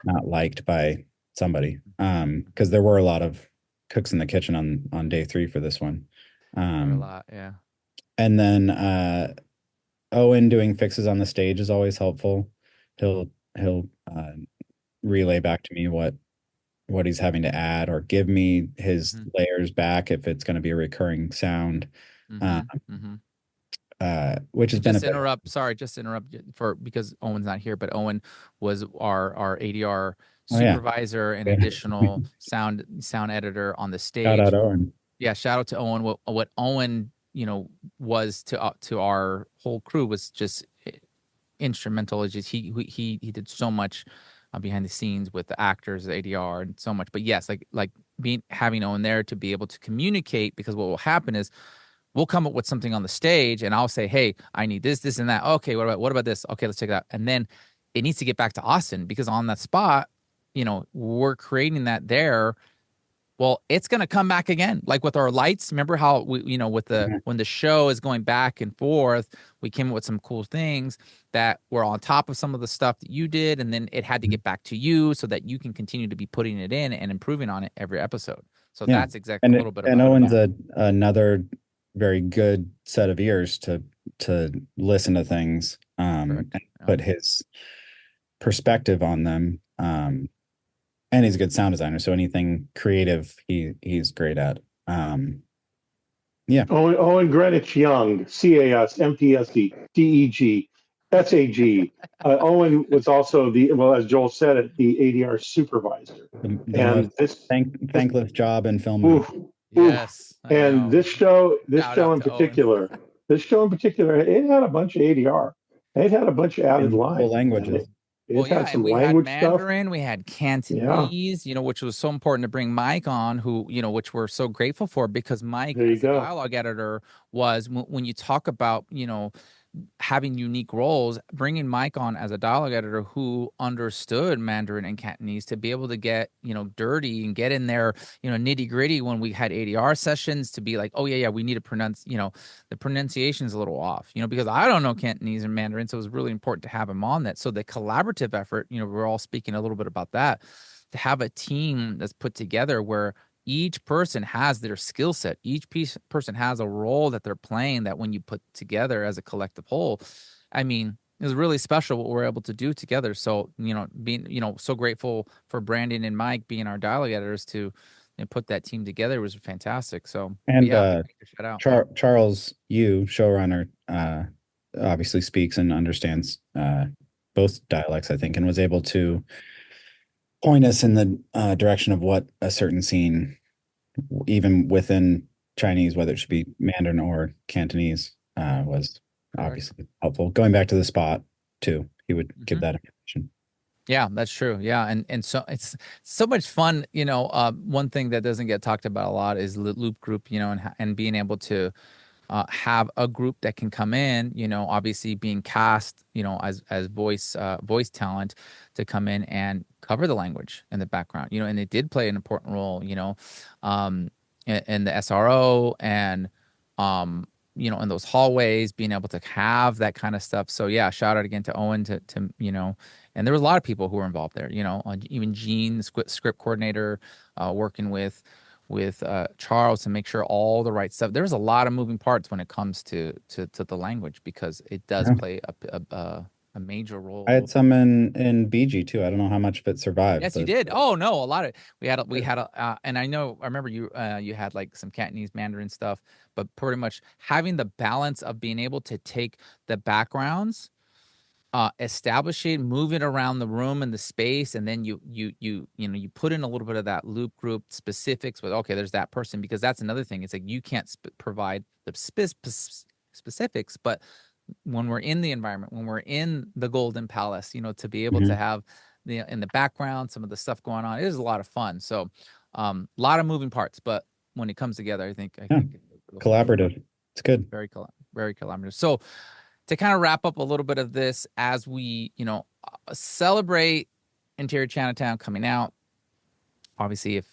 not liked by somebody. Because there were a lot of cooks in the kitchen on day 3 for this one. A lot. Yeah. And then Owen doing fixes on the stage is always helpful. He'll relay back to me what he's having to add or give me his layers back if it's going to be a recurring sound. Which has been just interrupt. Sorry, just interrupt because Owen's not here, but Owen was our ADR supervisor and additional sound editor on the stage. Shout out Owen. Yeah, shout out to Owen. What Owen, was to our whole crew was just instrumental. It's just he did so much behind the scenes with the actors, the ADR, and so much. But yes, like having Owen there to be able to communicate, because what will happen is we'll come up with something on the stage and I'll say, hey, I need this and that. Okay, what about this? Okay, let's check it out. And then it needs to get back to Austin because on that spot, we're creating that there. Well, it's going to come back again. Like with our lights, remember how we, when the show is going back and forth, we came up with some cool things that were on top of some of the stuff that you did. And then it had to get back to you so that you can continue to be putting it in and improving on it every episode. So that's exactly a little bit about it. And Owen's another very good set of ears to listen to things and put his perspective on them. And he's a good sound designer, so anything creative he's great at. Yeah. Owen Greenwich Young, CAS, MPSE, DEG, SAG. Owen was also as Joel said it, the ADR supervisor. The most thankless job in film. Yes. And this show in particular, it had a bunch of ADR. It had a bunch of added lines. Languages. It had some language stuff. We had Mandarin, we had Cantonese, which was so important to bring Mike on, who, which we're so grateful for because Mike, as a dialogue editor, was when you talk about, having unique roles, bringing Mike on as a dialogue editor who understood Mandarin and Cantonese to be able to get, dirty and get in there, nitty gritty when we had ADR sessions to be like, oh yeah, we need to pronounce, the pronunciation is a little off, because I don't know Cantonese and Mandarin. So it was really important to have him on that. So the collaborative effort, we're all speaking a little bit about that, to have a team that's put together where each person has their skill set. Each person has a role that they're playing that when you put together as a collective whole, I mean, it was really special what we're able to do together. So, being, so grateful for Brandon and Mike being our dialogue editors to put that team together was fantastic. So, but And yeah, shout out. Charles Yu, showrunner, obviously speaks and understands both dialects, I think, and was able to point us in the direction of what a certain scene, even within Chinese, whether it should be Mandarin or Cantonese, was Correct. obviously helpful. Going back to the spot too, he would give that information. Yeah, that's true. Yeah, and so it's so much fun. One thing that doesn't get talked about a lot is the loop group. And being able to have a group that can come in. Obviously being cast. As voice talent to come in and cover the language in the background. And it did play an important role. In the SRO and in those hallways, being able to have that kind of stuff. So yeah, shout out again to Owen to and there was a lot of people who were involved there, even Gene, the script coordinator, working with Charles to make sure all the right stuff. There's a lot of moving parts when it comes to the language, because it does play a major role. I had some in BG too. I don't know how much of it survived. Yes, you did. Oh no, a lot of we had and I remember you had like some Cantonese Mandarin stuff, but pretty much having the balance of being able to take the backgrounds, establish it, move it around the room and the space, and then you put in a little bit of that loop group specifics with, okay, there's that person, because that's another thing. It's like you can't provide the specifics, but when we're in the environment, when we're in the Golden Palace, to be able to have in the background some of the stuff going on, it is a lot of fun. So a lot of moving parts, but when it comes together, I think collaborative. It's good. Very collaborative. So to kind of wrap up a little bit of this, as we, celebrate Interior Chinatown coming out. Obviously, if,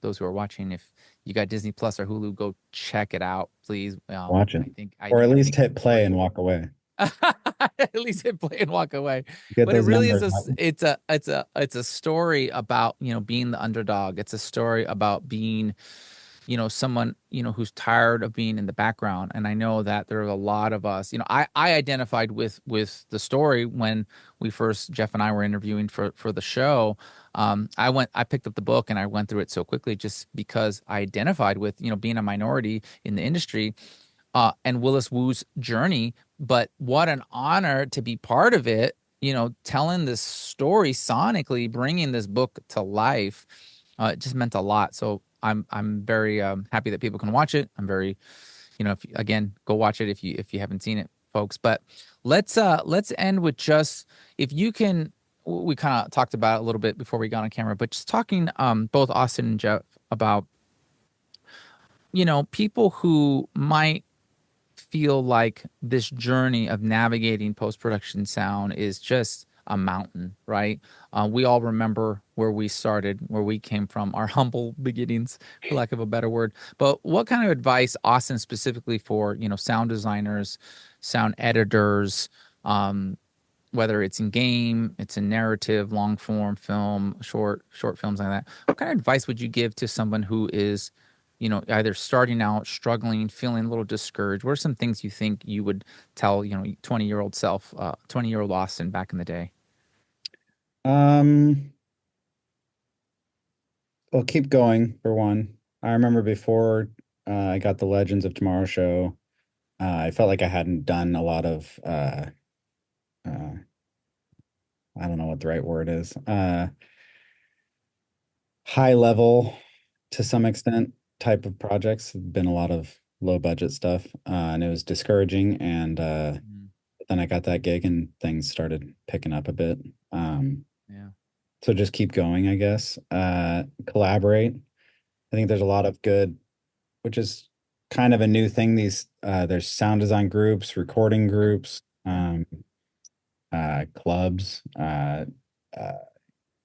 those who are watching, if you got Disney Plus or Hulu, go check it out, please. Watch it. Or at least hit play and walk away. At least hit play and walk away. But it really is it's a story about, being the underdog. It's a story about being, someone, who's tired of being in the background. And I know that there are a lot of us, I identified with the story when Jeff and I were interviewing for the show. I picked up the book and I went through it so quickly just because I identified with, being a minority in the industry, and Willis Wu's journey. But what an honor to be part of it, telling this story sonically, bringing this book to life. It just meant a lot. So I'm very happy that people can watch it. I'm very, again, go watch it if you haven't seen it, folks. But let's end with just, if you can, we kind of talked about it a little bit before we got on camera, but just talking both Austin and Jeff about, people who might feel like this journey of navigating post-production sound is just a mountain, right? We all remember where we started, where we came from, our humble beginnings, for lack of a better word. But what kind of advice, Austin, specifically for, sound designers, sound editors, whether it's in game, it's in narrative, long form film, short films like that, what kind of advice would you give to someone who is, either starting out, struggling, feeling a little discouraged? What are some things you think you would tell, 20-year-old self, 20-year-old Austin back in the day? Well, keep going, for one. I remember before I got the Legends of Tomorrow show, I felt like I hadn't done a lot of I don't know what the right word is. High level, to some extent, type of projects. Been a lot of low budget stuff, and it was discouraging. And then I got that gig, and things started picking up a bit. Yeah. So just keep going, I guess. Collaborate. I think there's a lot of good, which is kind of a new thing. There's sound design groups, recording groups, clubs,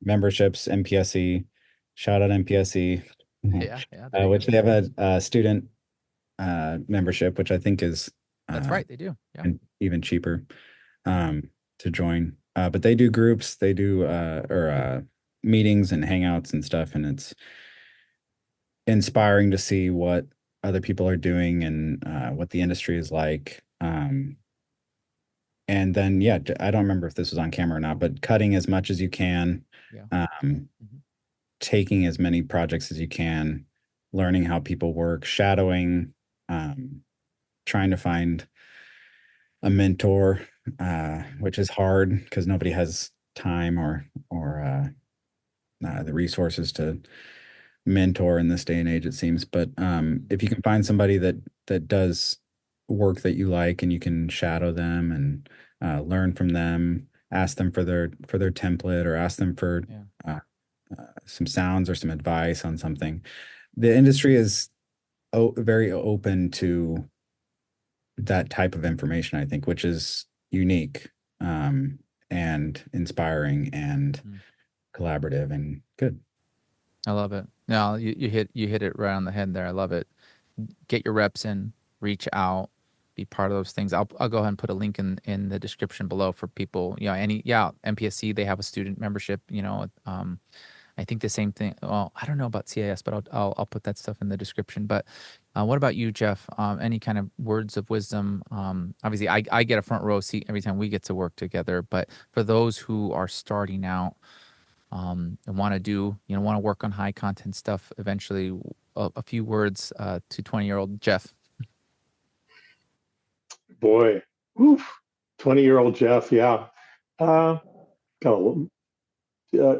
memberships, MPSE. Shout out MPSE. Yeah. Which they have a student membership, which I think is that's right, they do. Yeah. And even cheaper to join. But they do groups, they do meetings and hangouts and stuff, and inspiring to see what other people are doing and what the industry is like. And then, yeah, I don't remember if this was on camera or not, but cutting as much as you can, Yeah. Mhm. Taking as many projects as you can, learning how people work, shadowing, trying to find a mentor, which is hard because nobody has time or the resources to mentor in this day and age, it seems. But if you can find somebody that does work that you like and you can shadow them and learn from them, ask them for their template or ask them for some sounds or some advice on something. The industry is very open to that type of information, I think, which is unique and inspiring and collaborative and good. I love it. No, you hit it right on the head there. I love it. Get your reps in, reach out, be part of those things. I'll go ahead and put a link in the description below for people. MPSE, they have a student membership. I think the same thing. Well, I don't know about CIS, but I'll put that stuff in the description. But what about you, Jeff? Any kind of words of wisdom? Obviously, I get a front row seat every time we get to work together. But for those who are starting out and want to work on high content stuff eventually, a few words to 20-year-old Jeff. Boy, oof, 20-year-old Jeff, yeah. Got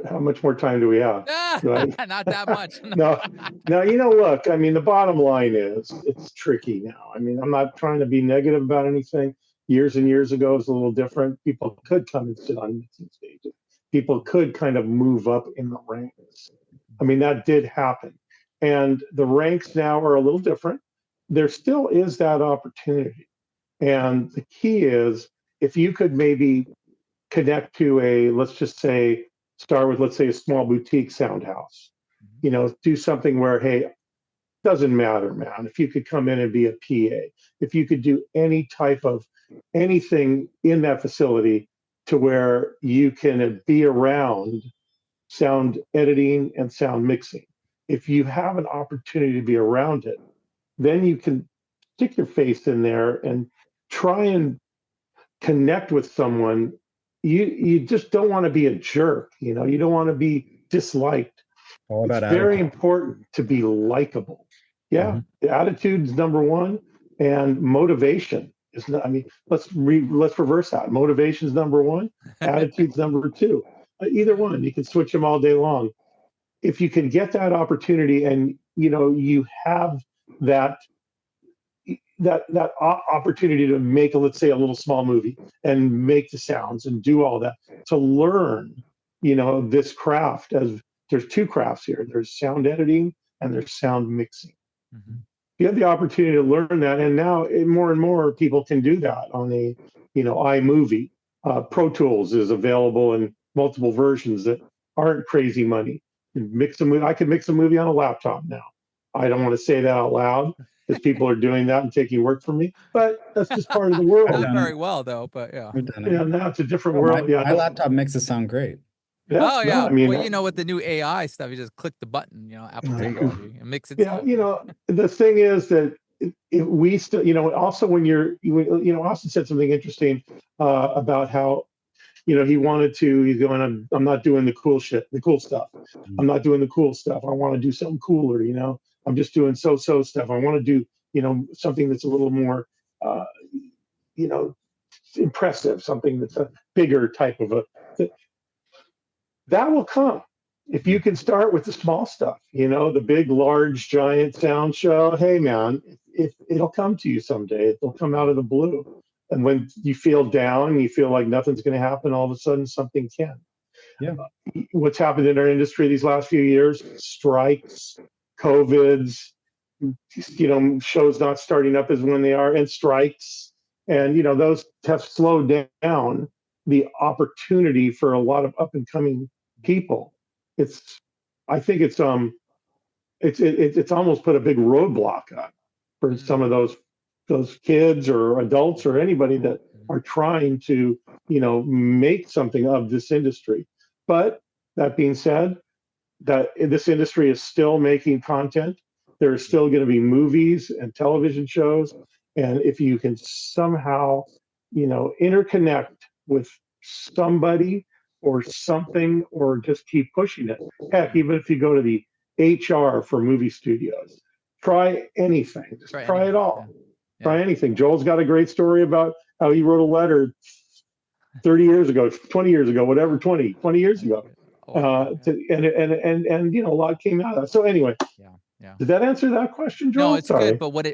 how much more time do we have? Not that much. No, look, I mean, the bottom line is it's tricky now. I mean, I'm not trying to be negative about anything. Years and years ago, it was a little different. People could come and sit on mixing stages. People could kind of move up in the ranks. I mean, that did happen. And the ranks now are a little different. There still is that opportunity. And the key is if you could maybe connect to let's say a small boutique sound house, do something where, hey, doesn't matter, man. If you could come in and be a PA, if you could do any type of anything in that facility to where you can be around sound editing and sound mixing. If you have an opportunity to be around it, then you can stick your face in there and try and connect with someone. You just don't want to be a jerk, you don't want to be disliked. It's very important to be likable. Yeah, the attitude's number one, and motivation is not. I mean, let's reverse that. Motivation's number one, attitude's number two. Either one, you can switch them all day long. If you can get that opportunity, and you have that opportunity to make let's say a little small movie and make the sounds and do all that to learn, this craft. As there's two crafts here, there's sound editing and there's sound mixing. You have the opportunity to learn that, and now more and more people can do that on a iMovie. Pro Tools is available in multiple versions that aren't crazy money. I could mix a movie on a laptop now. I don't want to say that out loud because people are doing that and taking work from me, but that's just part of the world. Not very well though, but yeah. Now it's a different world. My laptop mixes sound great. Yeah, I mean, with the new AI stuff, you just click the button, Apple technology, and mix it. Yeah, the thing is that we still, also when Austin said something interesting about how, he's going, I'm not doing the cool stuff. I'm not doing the cool stuff. I want to do something cooler, I'm just doing so stuff. I want to do, something that's a little more, impressive, something that's a bigger type of that will come. If you can start with the small stuff, the big, large, giant sound show, hey man, it'll come to you someday. It'll come out of the blue. And when you feel down, you feel like nothing's going to happen, all of a sudden something can. Yeah. What's happened in our industry these last few years, strikes, COVIDs, shows not starting up as when they are, and strikes. And, those have slowed down the opportunity for a lot of up and coming people. I think it's almost put a big roadblock up for some of those kids or adults or anybody that are trying to, make something of this industry. But that being said, that this industry is still making content. There's still going to be movies and television shows. And if you can somehow, interconnect with somebody or something, or just keep pushing it. Heck, even if you go to the HR for movie studios, try anything. Just try it all. Yeah. Try anything. Joel's got a great story about how he wrote a letter 30 years ago, 20 years ago, whatever, 20 years ago. And a lot came out of that. So anyway, yeah. Did that answer that question, Joel? No, it's good. But what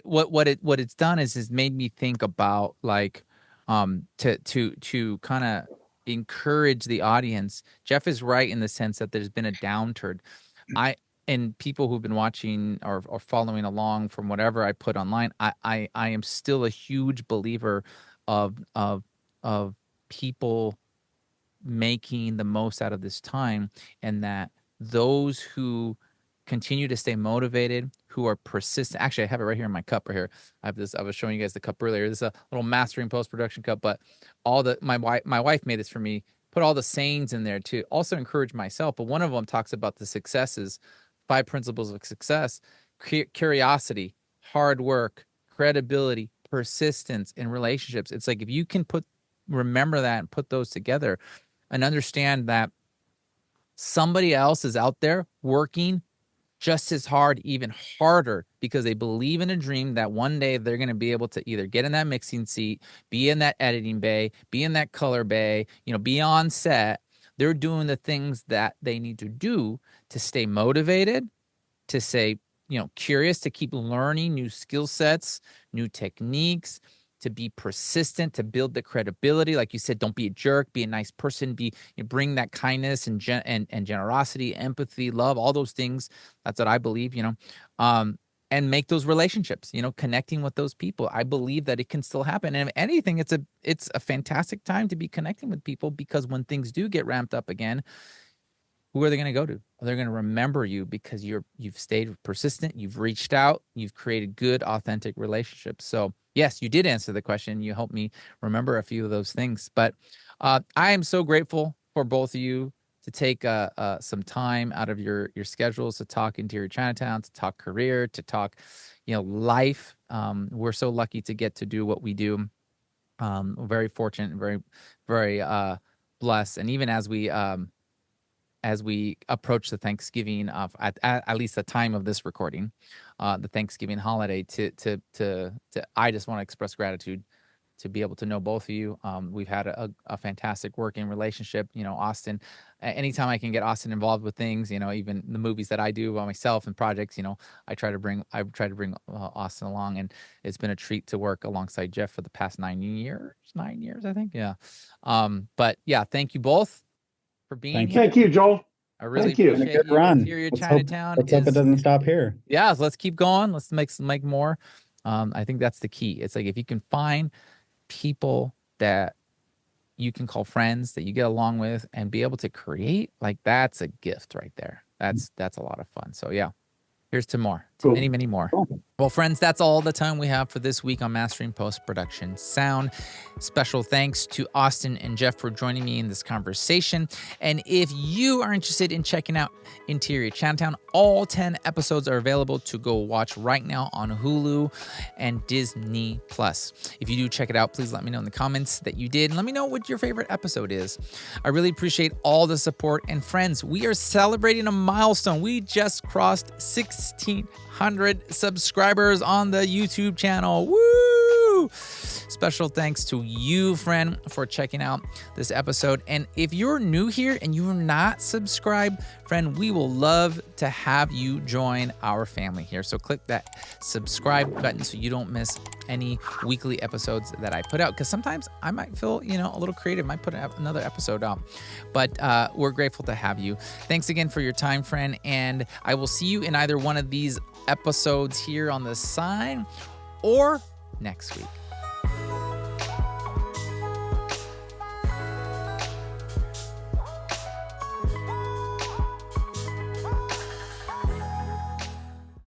it's done is made me think about, like, to kind of encourage the audience. Jeff is right in the sense that there's been a downturn. And people who've been watching or following along from whatever I put online, I am still a huge believer of people making the most out of this time, and that those who continue to stay motivated, who are persistent. Actually, I have it right here in my cup right here. I have this. I was showing you guys the cup earlier. This is a little mastering post-production cup, but my wife made this for me. Put all the sayings in there to also encourage myself. But one of them talks about the successes, 5 principles of success: curiosity, hard work, credibility, persistence in relationships. It's like, if you can remember that and put those together and understand that somebody else is out there working just as hard, even harder, because they believe in a dream that one day they're going to be able to either get in that mixing seat, be in that editing bay, be in that color bay, be on set. They're doing the things that they need to do to stay motivated, to stay, curious, to keep learning new skill sets, new techniques, to be persistent, to build the credibility. Like you said, don't be a jerk, be a nice person, bring that kindness and generosity, empathy, love, all those things. That's what I believe, and make those relationships, connecting with those people. I believe that it can still happen. And if anything, it's a fantastic time to be connecting with people, because when things do get ramped up again, who are they going to go to? They're going to remember you because you've stayed persistent, you've reached out, you've created good, authentic relationships. So yes, you did answer the question. You helped me remember a few of those things. But I am so grateful for both of you to take some time out of your schedules to talk Interior Chinatown, to talk career, to talk, life. We're so lucky to get to do what we do. We're very fortunate and very, very blessed. And even as we approach the Thanksgiving at least the time of this recording, the Thanksgiving holiday, I just want to express gratitude to be able to know both of you. We've had a fantastic working relationship. Austin, anytime I can get Austin involved with things, even the movies that I do by myself and projects, I try to bring Austin along, and it's been a treat to work alongside Jeff for the past 9 years, I think. Yeah. But yeah, thank you both for being here. Thank you, Joel. I really Thank you. appreciate Good you. run. Interior Let's Chinatown. hope it doesn't stop here. Yeah, let's keep going. Let's make more. I think that's the key. It's like, if you can find people that you can call friends, that you get along with, and be able to create, like, that's a gift right there. That's a lot of fun. So yeah, here's to more, to Cool. many, many more. Well, friends, that's all the time we have for this week on Mastering Post-Production Sound. Special thanks to Austin and Jeff for joining me in this conversation. And if you are interested in checking out Interior Chinatown, all 10 episodes are available to go watch right now on Hulu and Disney+. If you do check it out, please let me know in the comments that you did, and let me know what your favorite episode is. I really appreciate all the support. And friends, we are celebrating a milestone. We just crossed 1,600 subscribers on the YouTube channel. Woo! Special thanks to you, friend, for checking out this episode. And if you're new here and you're not subscribed, friend, we will love to have you join our family here. So click that subscribe button so you don't miss any weekly episodes that I put out, because sometimes I might feel, a little creative, might put another episode out. But we're grateful to have you. Thanks again for your time, friend, and I will see you in either one of these episodes here on the sign or next week.